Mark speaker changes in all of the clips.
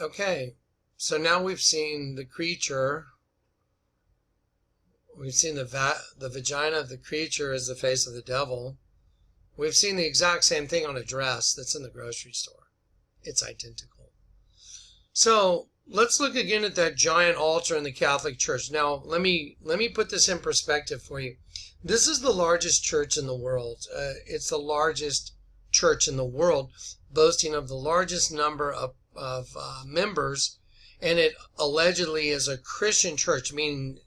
Speaker 1: Okay, so now we've seen the creature. We've seen the vagina of the creature as the face of the devil. We've seen the exact same thing on a dress that's in the grocery store. It's identical. So let's look again at that giant altar in the Catholic Church. Now, let me put this in perspective for you. This is the largest church in the world. It's the largest church in the world, boasting of the largest number of members, and it allegedly is a Christian church, meaning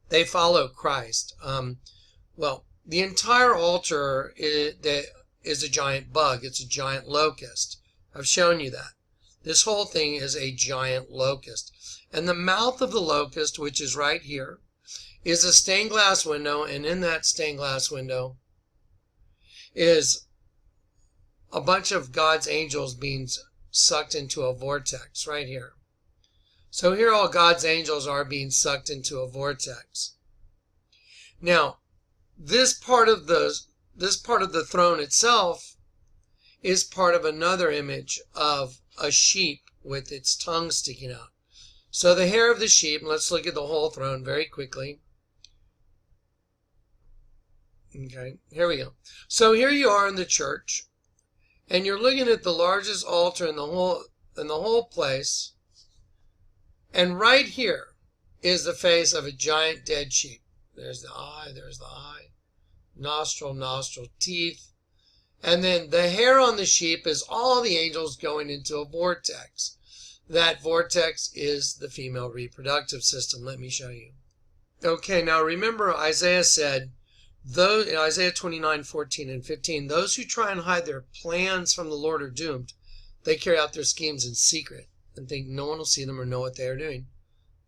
Speaker 1: they follow Christ. Well, the entire altar is a giant bug. It's a giant locust. I've shown you that. This whole thing is a giant locust. And the mouth of the locust, which is right here, is a stained glass window, and in that stained glass window is a bunch of God's angels being sucked into a vortex right here. So here all God's angels are being sucked into a vortex. Now, this part of the throne itself is part of another image of a sheep with its tongue sticking out. So the hair of the sheep, let's look at the whole throne very quickly. Okay, here we go. So here you are in the church, and you're looking at the largest altar in the whole place. And right here is the face of a giant dead sheep. There's the eye, nostril, teeth. And then the hair on the sheep is all the angels going into a vortex. That vortex is the female reproductive system. Let me show you. Okay, now remember Isaiah said, in Isaiah 29:14 and 15, those who try and hide their plans from the Lord are doomed. They carry out their schemes in secret and think no one will see them or know what they are doing.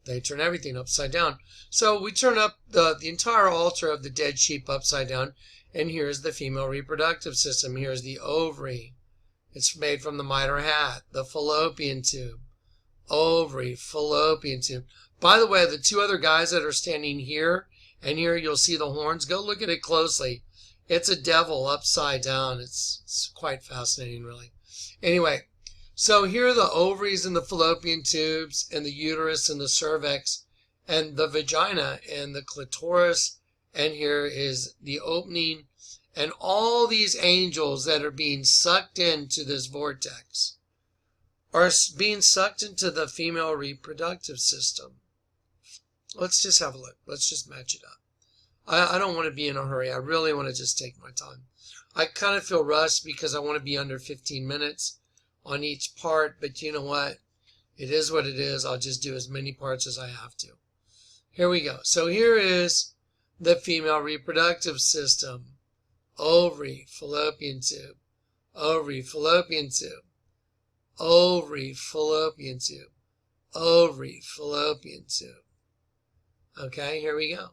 Speaker 1: They turn everything upside down. So we turn up the entire altar of the dead sheep upside down, and here's the female reproductive system. Here's the ovary. It's made from the mitre hat, the fallopian tube. Ovary, fallopian tube. By the way, the two other guys that are standing here and here, you'll see the horns. Go look at it closely. It's a devil upside down. It's quite fascinating, really. Anyway, so here are the ovaries and the fallopian tubes and the uterus and the cervix and the vagina and the clitoris. And here is the opening and all these angels that are being sucked into this vortex are being sucked into the female reproductive system. Let's just have a look. Let's just match it up. I don't want to be in a hurry. I really want to just take my time. I kind of feel rushed because I want to be under 15 minutes on each part, but you know what? It is what it is. I'll just do as many parts as I have to. Here we go. So here is the female reproductive system. Ovary, fallopian tube. Ovary, fallopian tube. Ovary, fallopian tube. Ovary, fallopian tube. Okay, here we go.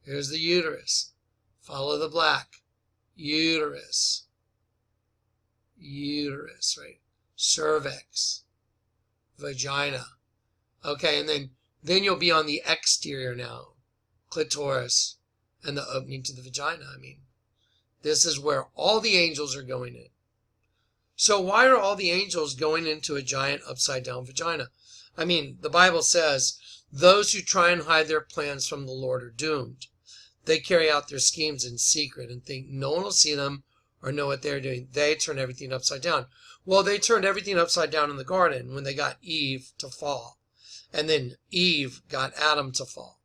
Speaker 1: Here's the uterus. Follow the black. Uterus. Uterus, right? Cervix. Vagina. Okay, and then you'll be on the exterior now. Clitoris. And the opening to the vagina. I mean, this is where all the angels are going in. So why are all the angels going into a giant upside down vagina? I mean, the Bible says, those who try and hide their plans from the Lord are doomed. They carry out their schemes in secret and think no one will see them or know what they're doing. They turn everything upside down. Well, they turned everything upside down in the garden when they got Eve to fall. And then Eve got Adam to fall.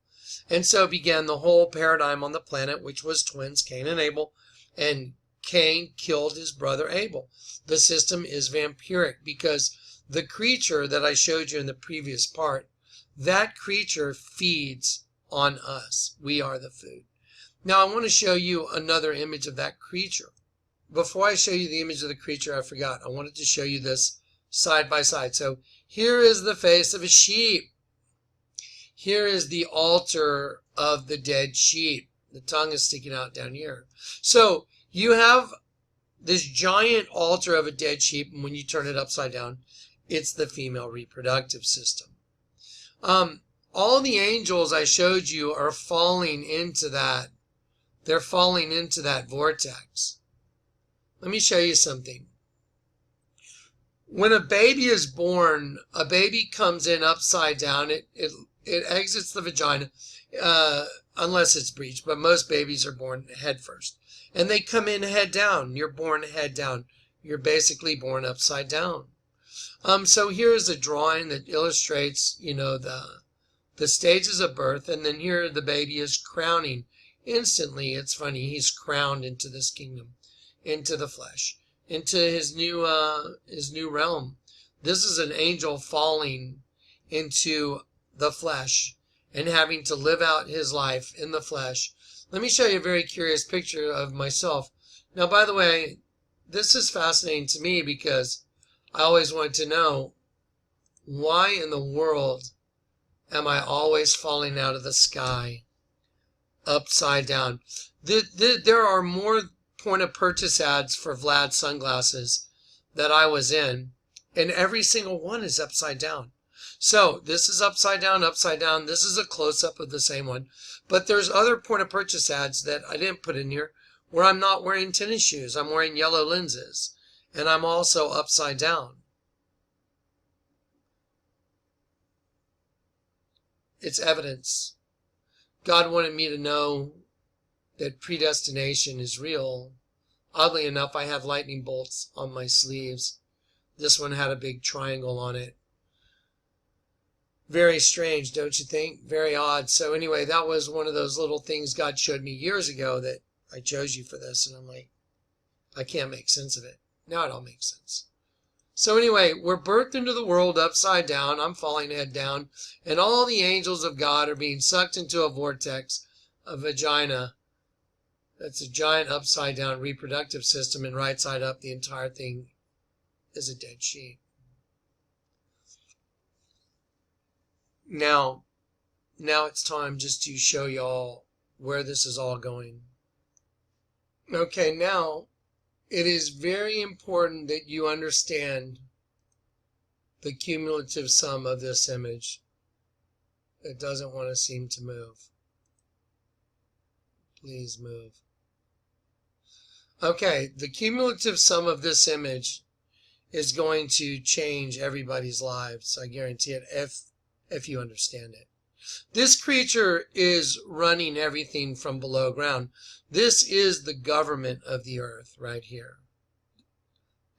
Speaker 1: And so began the whole paradigm on the planet, which was twins, Cain and Abel. And Cain killed his brother Abel. The system is vampiric because the creature that I showed you in the previous part, that creature feeds on us. We are the food. Now I want to show you another image of that creature. Before I show you the image of the creature, I forgot. I wanted to show you this side by side. So here is the face of a sheep. Here is the altar of the dead sheep. The tongue is sticking out down here. So you have this giant altar of a dead sheep, and when you turn it upside down, it's the female reproductive system. All the angels I showed you are falling into that. They're falling into that vortex. Let me show you something. When a baby is born, a baby comes in upside down. It exits the vagina, unless it's breached, but most babies are born head first. And they come in head down. You're born head down. You're basically born upside down. So here's a drawing that illustrates, the stages of birth, and then here the baby is crowning. Instantly, it's funny, he's crowned into this kingdom, into the flesh, into his new realm. This is an angel falling into the flesh and having to live out his life in the flesh. Let me show you a very curious picture of myself. Now, by the way, this is fascinating to me because I always wanted to know, why in the world am I always falling out of the sky upside down? There are more point of purchase ads for Vlad sunglasses that I was in, and every single one is upside down. So this is upside down, upside down. This is a close-up of the same one. But there's other point of purchase ads that I didn't put in here where I'm not wearing tennis shoes. I'm wearing yellow lenses, and I'm also upside down. It's evidence. God wanted me to know that predestination is real. Oddly enough, I have lightning bolts on my sleeves. This one had a big triangle on it. Very strange, don't you think? Very odd. So anyway, that was one of those little things God showed me years ago, that I chose you for this. And I'm like, I can't make sense of it. Now it all makes sense. So anyway, we're birthed into the world upside down. I'm falling head down. And all the angels of God are being sucked into a vortex, a vagina. That's a giant upside down reproductive system. And right side up, the entire thing is a dead sheep. Now it's time just to show y'all where this is all going. Okay, now it is very important that you understand the cumulative sum of this image. It doesn't want to seem to move. Please move. Okay, the cumulative sum of this image is going to change everybody's lives. I guarantee it, if you understand it. This creature is running everything from below ground. This is the government of the earth right here.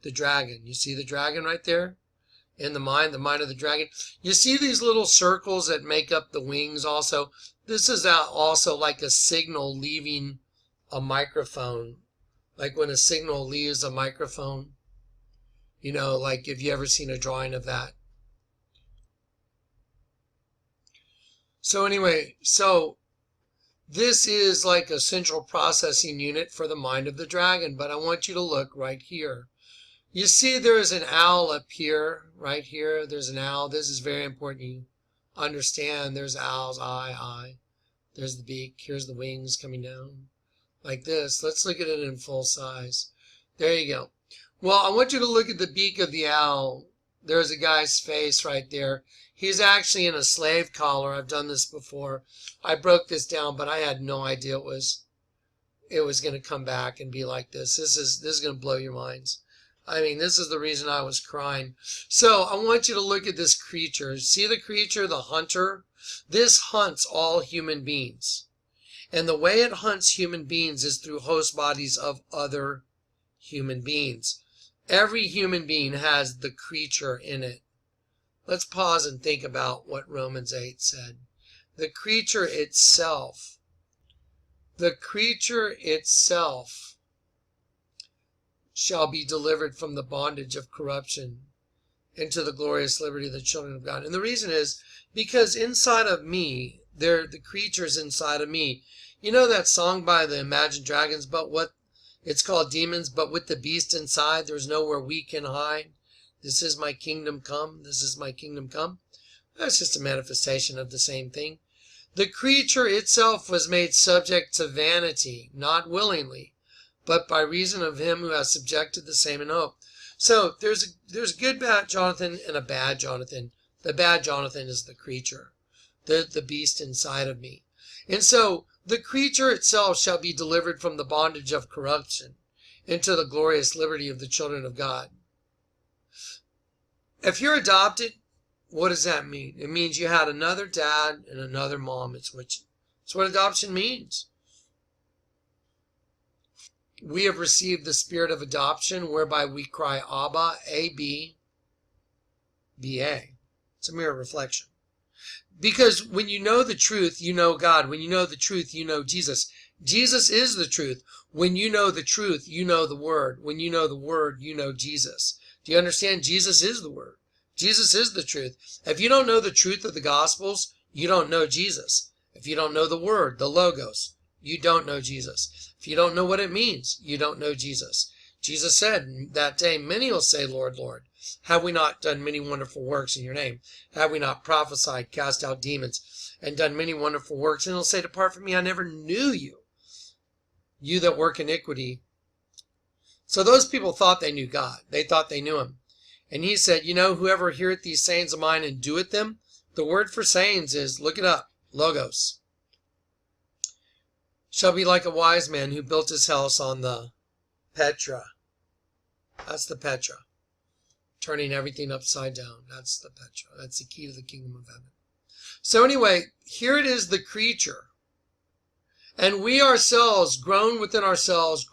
Speaker 1: The dragon. You see the dragon right there? In the mind of the dragon. You see these little circles that make up the wings also? This is also like a signal leaving a microphone. Like when a signal leaves a microphone. Like if you ever seen a drawing of that. So anyway, this is like a central processing unit for the mind of the dragon, but I want you to look right here. You see there is an owl up here, right here. There's an owl. This is very important you understand. There's owl's eye. There's the beak. Here's the wings coming down like this. Let's look at it in full size. There you go. Well, I want you to look at the beak of the owl. There's a guy's face right there. He's actually in a slave collar. I've done this before. I broke this down, but I had no idea it was going to come back and be like this. This is going to blow your minds. I mean, this is the reason I was crying. So I want you to look at this creature. See the creature, the hunter? This hunts all human beings. And the way it hunts human beings is through host bodies of other human beings. Every human being has the creature in it. Let's pause and think about what Romans 8 said. The creature itself shall be delivered from the bondage of corruption into the glorious liberty of the children of God. And the reason is because inside of me, the creature's inside of me. You know that song by the Imagine Dragons, but what it's called Demons, but with the beast inside, there's nowhere we can hide. This is my kingdom come. This is my kingdom come. That's just a manifestation of the same thing. The creature itself was made subject to vanity, not willingly, but by reason of him who has subjected the same in hope. So there's a good bad Jonathan and a bad Jonathan. The bad Jonathan is the creature, the beast inside of me. And so the creature itself shall be delivered from the bondage of corruption into the glorious liberty of the children of God. If you're adopted, what does that mean? It means you had another dad and another mom. It's what adoption means. We have received the spirit of adoption, whereby we cry, Abba, A-B, B-A. It's a mirror reflection. Because when you know the truth, you know God. When you know the truth, you know Jesus. Jesus is the truth. When you know the truth, you know the Word. When you know the Word, you know Jesus. Do you understand? Jesus is the Word. Jesus is the truth. If you don't know the truth of the Gospels, you don't know Jesus. If you don't know the Word, the Logos, you don't know Jesus. If you don't know what it means, you don't know Jesus. Jesus said that day, many will say, Lord, Lord, have we not done many wonderful works in your name? Have we not prophesied, cast out demons, and done many wonderful works? And he'll say, depart from me, I never knew you, you that work iniquity. So those people thought they knew God. They thought they knew him. And he said, you know, whoever heareth these sayings of mine and doeth them, the word for sayings is, look it up, Logos, shall be like a wise man who built his house on the Petra. That's the Petra. Turning everything upside down. That's the Petra. That's the key to the kingdom of heaven. So anyway, here it is, the creature. And we ourselves, grown within ourselves,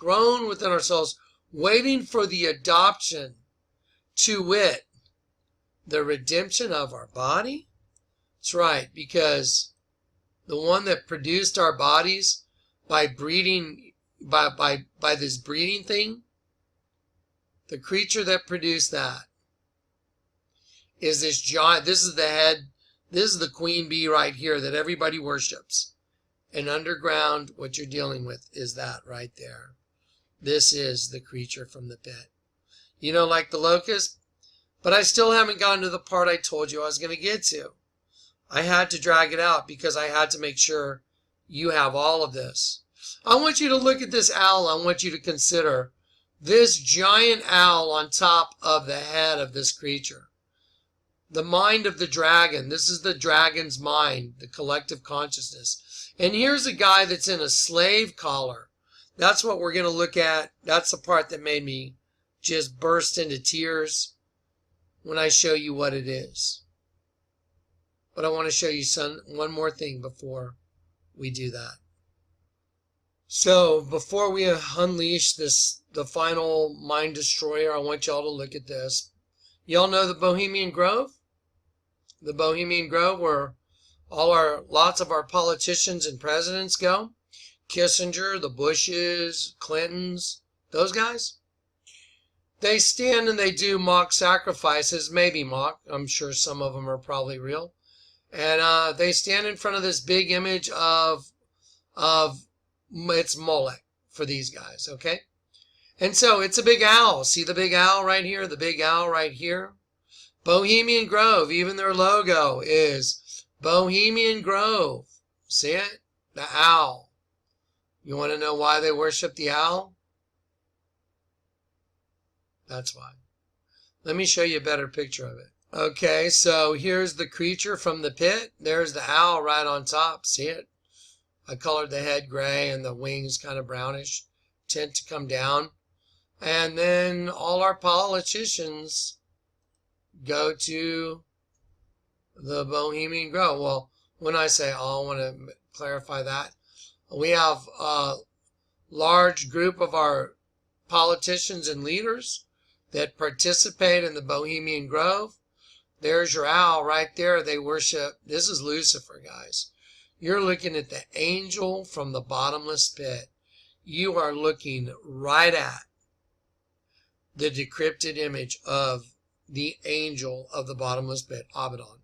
Speaker 1: waiting for the adoption, to wit, the redemption of our body. That's right, because the one that produced our bodies by breeding, by this breeding thing, the creature that produced that is this giant. This is the head. This is the queen bee right here that everybody worships. And underground, what you're dealing with is that right there. This is the creature from the pit. You know, like the locust. But I still haven't gotten to the part I told you I was going to get to. I had to drag it out because I had to make sure you have all of this. I want you to look at this owl. I want you to consider this giant owl on top of the head of this creature. The mind of the dragon. This is the dragon's mind, the collective consciousness. And here's a guy that's in a slave collar. That's what we're going to look at. That's the part that made me just burst into tears when I show you what it is. But I want to show you one more thing before we do that. So before we unleash the final mind destroyer, I want y'all to look at this. Y'all know the Bohemian Grove? The Bohemian Grove, where lots of our politicians and presidents go. Kissinger, the Bushes, Clintons, those guys. They stand and they do mock sacrifices, maybe mock. I'm sure some of them are probably real. And they stand in front of this big image of it's Molech for these guys, okay? And so it's a big owl. See the big owl right here? The big owl right here? Bohemian Grove, even their logo is Bohemian Grove. See it? The owl. You want to know why they worship the owl? That's why. Let me show you a better picture of it. Okay, so here's the creature from the pit. There's the owl right on top. See it? I colored the head gray and the wings kind of brownish tint to come down. And then all our politicians go to the Bohemian Grove. Well, when I say all, I want to clarify that. We have a large group of our politicians and leaders that participate in the Bohemian Grove. There's your owl right there. They worship. This is Lucifer, guys. You're looking at the angel from the bottomless pit. You are looking right at the decrypted image of the angel of the bottomless pit, Abaddon.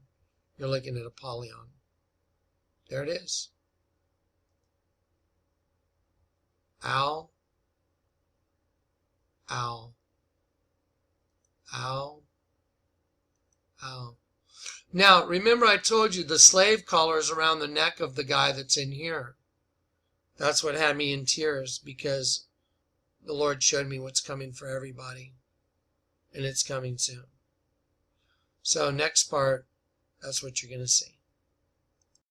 Speaker 1: You're looking at Apollyon. There it is. Owl. Owl. Owl. Owl. Now, remember I told you the slave collar is around the neck of the guy that's in here. That's what had me in tears, because the Lord showed me what's coming for everybody. And it's coming soon. So next part, that's what you're going to see.